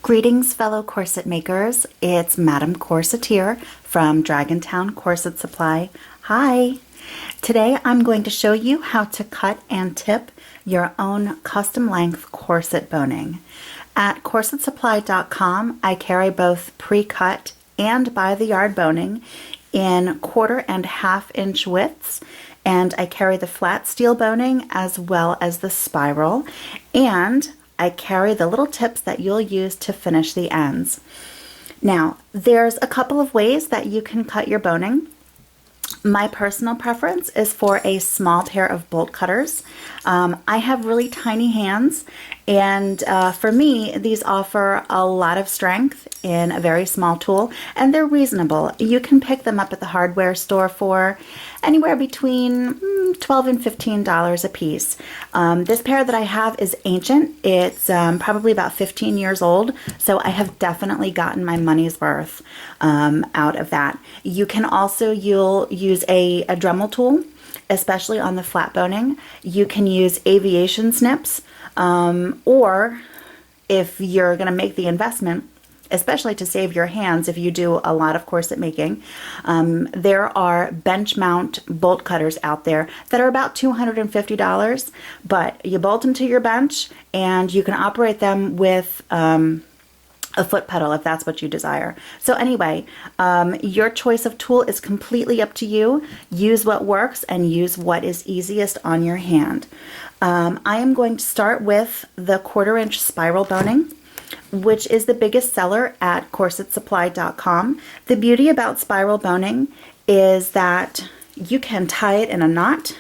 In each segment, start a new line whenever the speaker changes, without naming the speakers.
Greetings, fellow corset makers. It's Madam Corsetiere from Dragontown Corset Supply. Hi! Today I'm going to show you how to cut and tip your own custom length corset boning. At corsetsupply.com, I carry both pre-cut and by the yard boning in 1/4 and 1/2 inch widths, and I carry the flat steel boning as well as the spiral, and I carry the little tips that you'll use to finish the ends. Now, there's a couple of ways that you can cut your boning. My personal preference is for a small pair of bolt cutters. I have really tiny hands, and for me, these offer a lot of strength in a very small tool, and they're reasonable. You can pick them up at the hardware store for anywhere between $12 and $15 a piece. This pair that I have is ancient. It's probably about 15 years old, so I have definitely gotten my money's worth out of that. You can also use a Dremel tool, especially on the flat boning. You can use aviation snips, or if you're going to make the investment, especially to save your hands if you do a lot of corset making, there are bench mount bolt cutters out there that are about $250, but you bolt them to your bench and you can operate them with a foot pedal if that's what you desire. So anyway, your choice of tool is completely up to you. Use what works and use what is easiest on your hand. I am going to start with the 1/4 inch spiral boning, which is the biggest seller at corsetsupply.com. The beauty about spiral boning is that you can tie it in a knot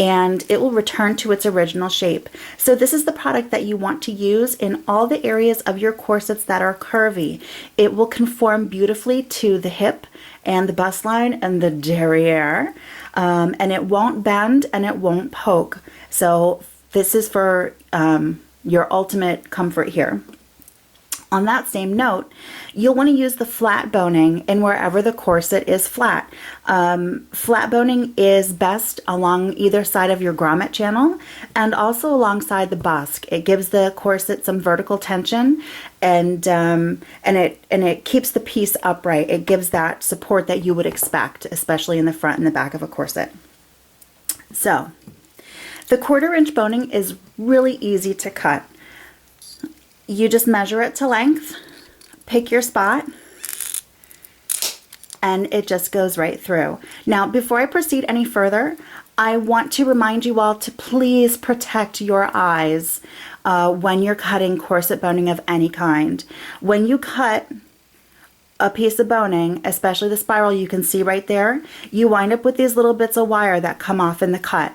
and it will return to its original shape. So this is the product that you want to use in all the areas of your corsets that are curvy. It will conform beautifully to the hip and the bust line and the derriere, and it won't bend and it won't poke. So this is for your ultimate comfort here. On that same note, you'll want to use the flat boning in wherever the corset is flat. Flat boning is best along either side of your grommet channel and also alongside the bust. It gives the corset some vertical tension, and it keeps the piece upright. It gives that support that you would expect, especially in the front and the back of a corset. So the 1/4 inch boning is really easy to cut. You just measure it to length, pick your spot, and it just goes right through. Now, before I proceed any further, I want to remind you all to please protect your eyes when you're cutting corset boning of any kind. When you cut a piece of boning, especially the spiral you can see right there, you wind up with these little bits of wire that come off in the cut.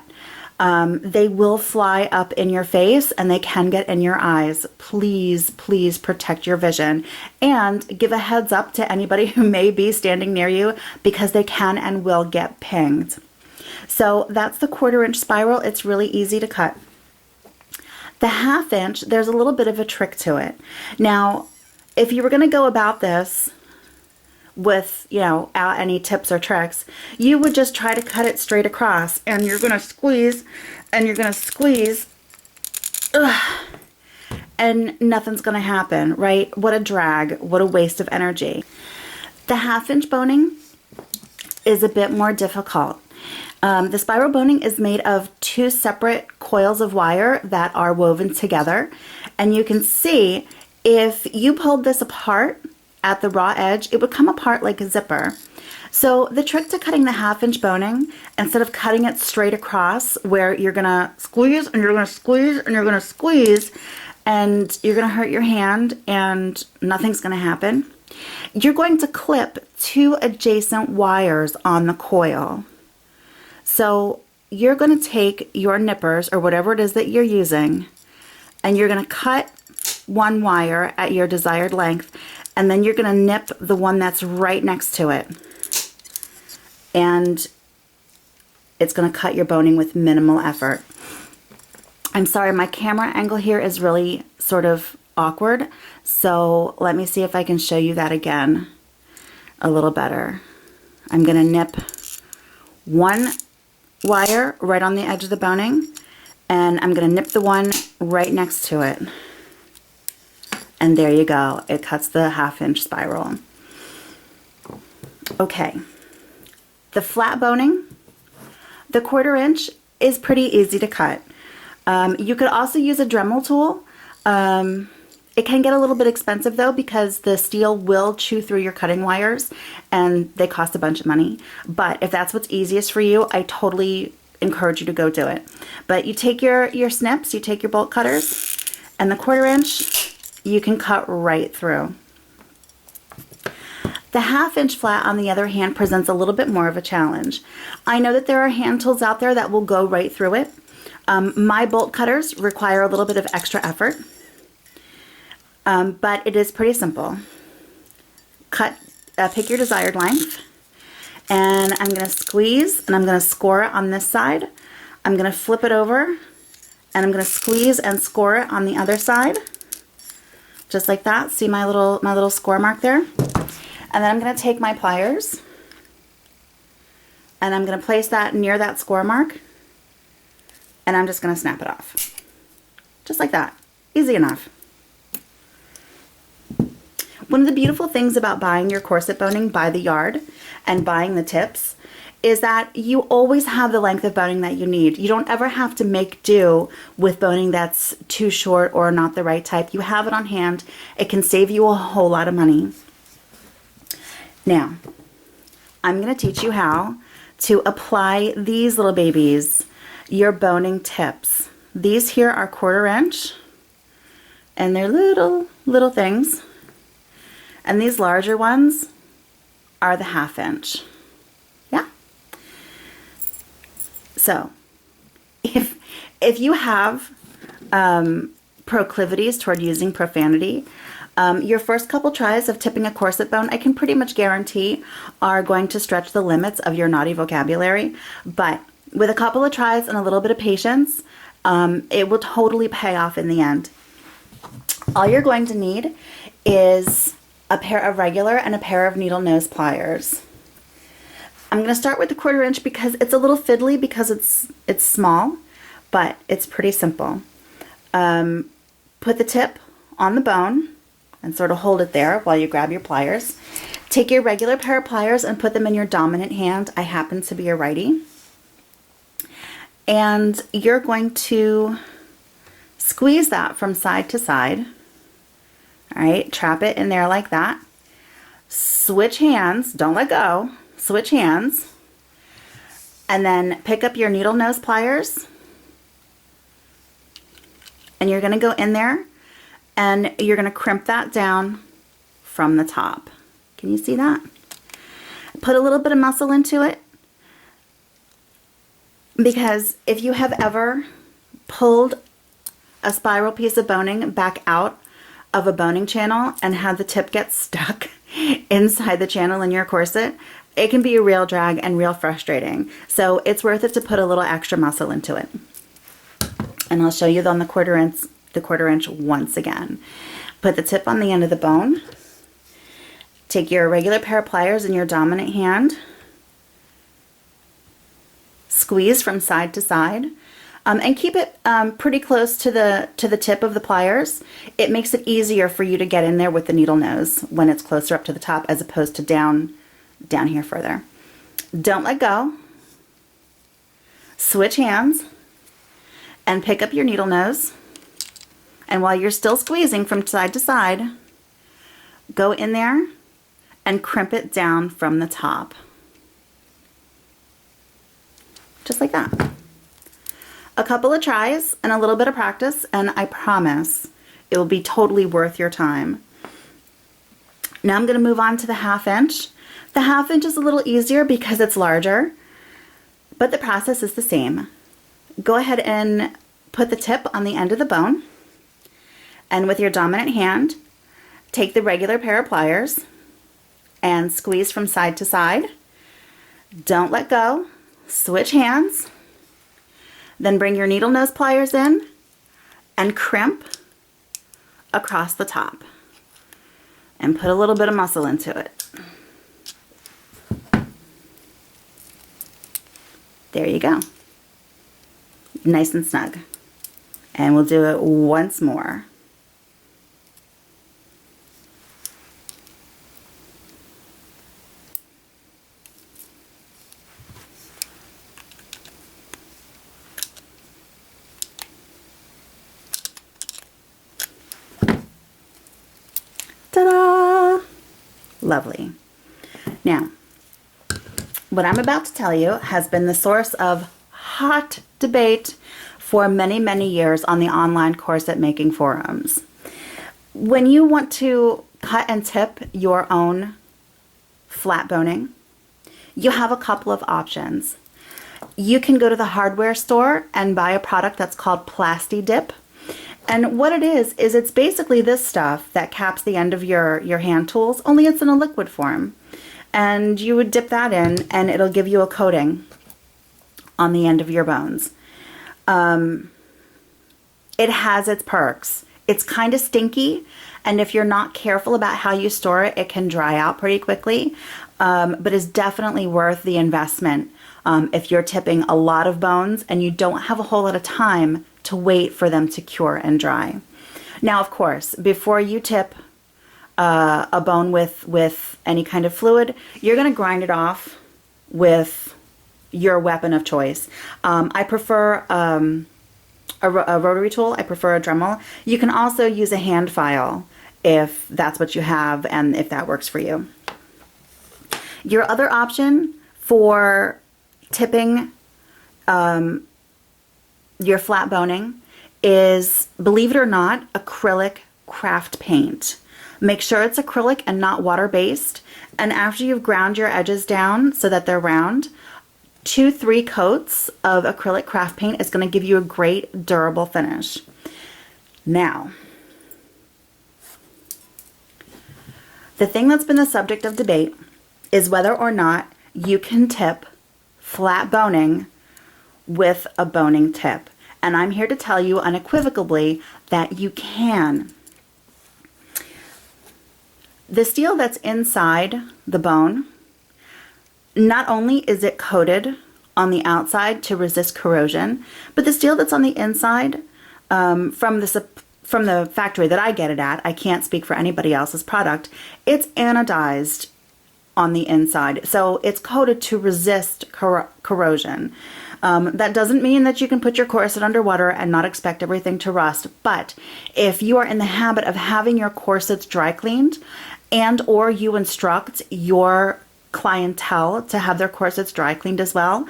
They will fly up in your face and they can get in your eyes. Please, please protect your vision and give a heads up to anybody who may be standing near you, because they can and will get pinged. So that's the 1/4 inch spiral. It's really easy to cut. The 1/2 inch, there's a little bit of a trick to it. Now, if you were going to go about this with, without any tips or tricks, you would just try to cut it straight across, and you're going to squeeze and you're going to squeeze, and nothing's going to happen, right? What a drag, what a waste of energy. The 1/2 inch boning is a bit more difficult. The spiral boning is made of 2 separate coils of wire that are woven together, and you can see if you pulled this apart at the raw edge, it would come apart like a zipper. So the trick to cutting the 1/2 inch boning, instead of cutting it straight across where you're gonna squeeze and you're gonna squeeze and you're gonna squeeze and you're gonna hurt your hand and nothing's gonna happen, you're going to clip 2 adjacent wires on the coil. So you're gonna take your nippers or whatever it is that you're using, and you're gonna cut one wire at your desired length, and then you're going to nip the one that's right next to it, and it's going to cut your boning with minimal effort. I'm sorry, my camera angle here is really sort of awkward, so let me see if I can show you that again a little better. I'm going to nip one wire right on the edge of the boning, And I'm going to nip the one right next to it. And there you go. It cuts the 1/2 inch spiral. Okay. The flat boning, the 1/4 inch is pretty easy to cut. You could also use a Dremel tool. It can get a little bit expensive though because the steel will chew through your cutting wires and they cost a bunch of money. But if that's what's easiest for you, I totally encourage you to go do it. But you take your snips, you take your bolt cutters, and the 1/4 inch you can cut right through. The 1/2 inch flat, on the other hand, presents a little bit more of a challenge. I know that there are hand tools out there that will go right through it. My bolt cutters require a little bit of extra effort, but it is pretty simple. Pick your desired length. And I'm going to squeeze and I'm going to score it on this side. I'm going to flip it over and I'm going to squeeze and score it on the other side. Just like that. See my little score mark there? And then I'm going to take my pliers and I'm going to place that near that score mark and I'm just going to snap it off. Just like that. Easy enough. One of the beautiful things about buying your corset boning by the yard and buying the tips is that you always have the length of boning that you need. You don't ever have to make do with boning that's too short or not the right type. You have it on hand. It can save you a whole lot of money. Now, I'm going to teach you how to apply these little babies, your boning tips. These here are 1/4 inch and they're little things. And these larger ones are the 1/2 inch. Yeah? So, if you have proclivities toward using profanity, your first couple tries of tipping a corset bone, I can pretty much guarantee are going to stretch the limits of your naughty vocabulary. But with a couple of tries and a little bit of patience, it will totally pay off in the end. All you're going to need is a pair of regular and a pair of needle nose pliers. I'm going to start with the 1/4 inch because it's a little fiddly because it's small, but it's pretty simple. Put the tip on the bone and sort of hold it there while you grab your pliers. Take your regular pair of pliers and put them in your dominant hand. I happen to be a righty. And you're going to squeeze that from side to side. All right, trap it in there like that. Switch hands, don't let go. Switch hands. And then pick up your needle nose pliers. And you're going to go in there and you're going to crimp that down from the top. Can you see that? Put a little bit of muscle into it. Because if you have ever pulled a spiral piece of boning back out of a boning channel and had the tip get stuck inside the channel in your corset, it can be a real drag and real frustrating. So it's worth it to put a little extra muscle into it. And I'll show you on the 1/4 inch once again. Put the tip on the end of the bone. Take your regular pair of pliers in your dominant hand. Squeeze from side to side. And keep it pretty close to the tip of the pliers. It makes it easier for you to get in there with the needle nose when it's closer up to the top as opposed to down here further. Don't let go. Switch hands and pick up your needle nose. And while you're still squeezing from side to side, go in there and crimp it down from the top. Just like that. A couple of tries and a little bit of practice, and I promise it will be totally worth your time. Now I'm going to move on to the 1/2 inch. The 1/2 inch is a little easier because it's larger, but the process is the same. Go ahead and put the tip on the end of the bone, and with your dominant hand, take the regular pair of pliers and squeeze from side to side. Don't let go. Switch hands. Then bring your needle nose pliers in and crimp across the top and put a little bit of muscle into it. There you go. Nice and snug. And we'll do it once more. Ta-da! Lovely. Now, what I'm about to tell you has been the source of hot debate for many, many years on the online corset making forums. When you want to cut and tip your own flat boning, you have a couple of options. You can go to the hardware store and buy a product that's called Plasti Dip. And what it is it's basically this stuff that caps the end of your hand tools, only it's in a liquid form. And you would dip that in and it'll give you a coating on the end of your bones. It has its perks. It's kind of stinky, and if you're not careful about how you store it, it can dry out pretty quickly, but is definitely worth the investment if you're tipping a lot of bones and you don't have a whole lot of time to wait for them to cure and dry. Now, of course, before you tip a bone with any kind of fluid, you're going to grind it off with your weapon of choice. I prefer a rotary tool. I prefer a Dremel. You can also use a hand file if that's what you have and if that works for you. Your other option for tipping your flat boning is, believe it or not, acrylic craft paint. Make sure it's acrylic and not water-based. And after you've ground your edges down so that they're round, 2-3 coats of acrylic craft paint is going to give you a great durable finish. Now, the thing that's been the subject of debate is whether or not you can tip flat boning with a boning tip. And I'm here to tell you unequivocally that you can. The steel that's inside the bone, not only is it coated on the outside to resist corrosion, but the steel that's on the inside, from the factory that I get it at, I can't speak for anybody else's product, it's anodized on the inside. So it's coated to resist corrosion. That doesn't mean that you can put your corset underwater and not expect everything to rust, but if you are in the habit of having your corsets dry cleaned and or you instruct your clientele to have their corsets dry cleaned as well,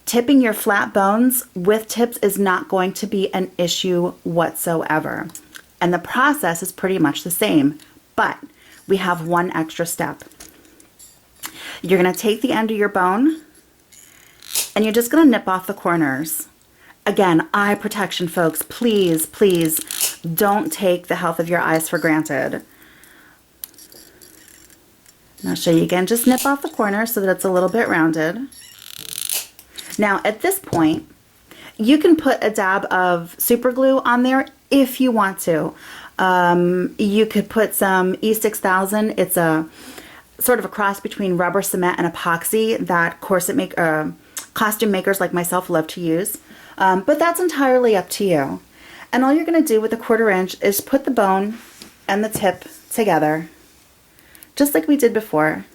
tipping your flat bones with tips is not going to be an issue whatsoever. And the process is pretty much the same, but we have one extra step. You're going to take the end of your bone and you're just going to nip off the corners. Again, eye protection, folks. Please, please don't take the health of your eyes for granted. And I'll show you again. Just nip off the corners so that it's a little bit rounded. Now, at this point, you can put a dab of super glue on there if you want to. You could put some E6000. It's a sort of a cross between rubber cement and epoxy that costume makers like myself love to use. But that's entirely up to you. And all you're going to do with a 1/4 inch is put the bone and the tip together, just like we did before.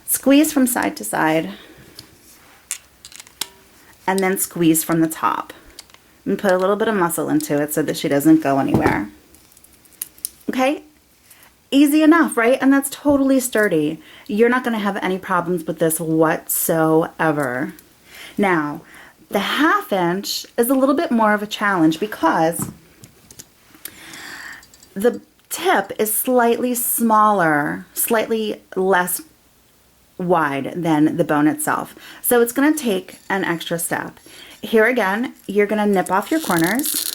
Squeeze from side to side, and then squeeze from the top. And put a little bit of muscle into it so that she doesn't go anywhere. Okay? Easy enough, right? And that's totally sturdy. You're not going to have any problems with this whatsoever. Now, the 1/2 inch is a little bit more of a challenge because the tip is slightly smaller, slightly less wide than the bone itself. So it's going to take an extra step. Here again, you're going to nip off your corners.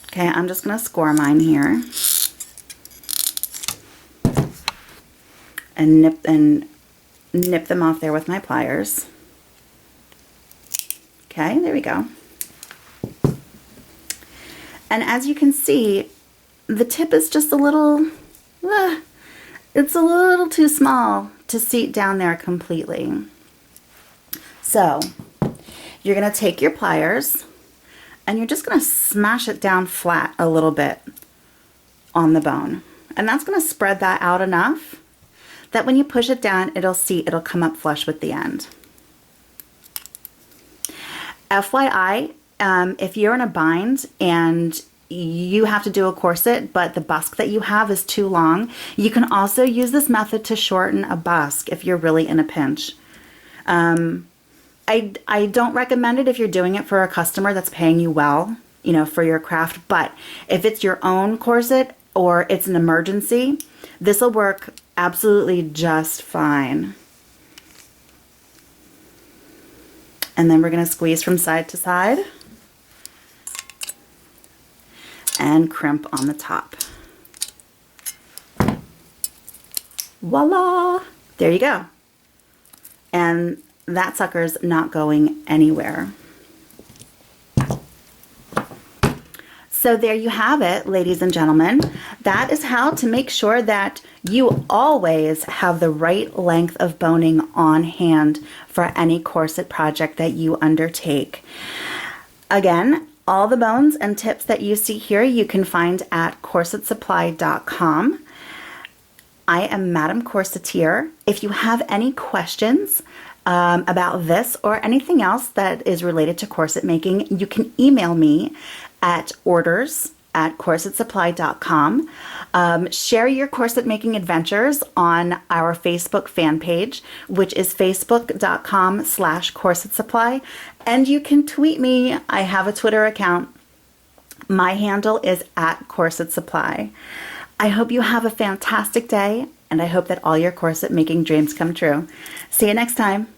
Okay, I'm just going to score mine here. And nip them off there with my pliers. Okay, there we go. And as you can see, the tip is just a little, it's a little too small to seat down there completely. So you're going to take your pliers and you're just going to smash it down flat a little bit on the bone. And that's going to spread that out enough that when you push it down, it'll come up flush with the end. FYI, if you're in a bind and you have to do a corset, but the busk that you have is too long, you can also use this method to shorten a busk if you're really in a pinch. I don't recommend it if you're doing it for a customer that's paying you well, you know, for your craft, but if it's your own corset or it's an emergency, this will work absolutely just fine. And then we're going to squeeze from side to side and crimp on the top. Voila! There you go. And that sucker's not going anywhere. So there you have it, ladies and gentlemen. That is how to make sure that you always have the right length of boning on hand for any corset project that you undertake. Again, all the bones and tips that you see here you can find at corsetsupply.com. I am Madam Corsetiere. If you have any questions about this or anything else that is related to corset making, you can email me at orders@corsetsupply.com. Share your corset making adventures on our Facebook fan page, which is facebook.com/corsetsupply. And you can tweet me. I have a Twitter account. My handle is @corsetsupply. I hope you have a fantastic day, and I hope that all your corset making dreams come true. See you next time.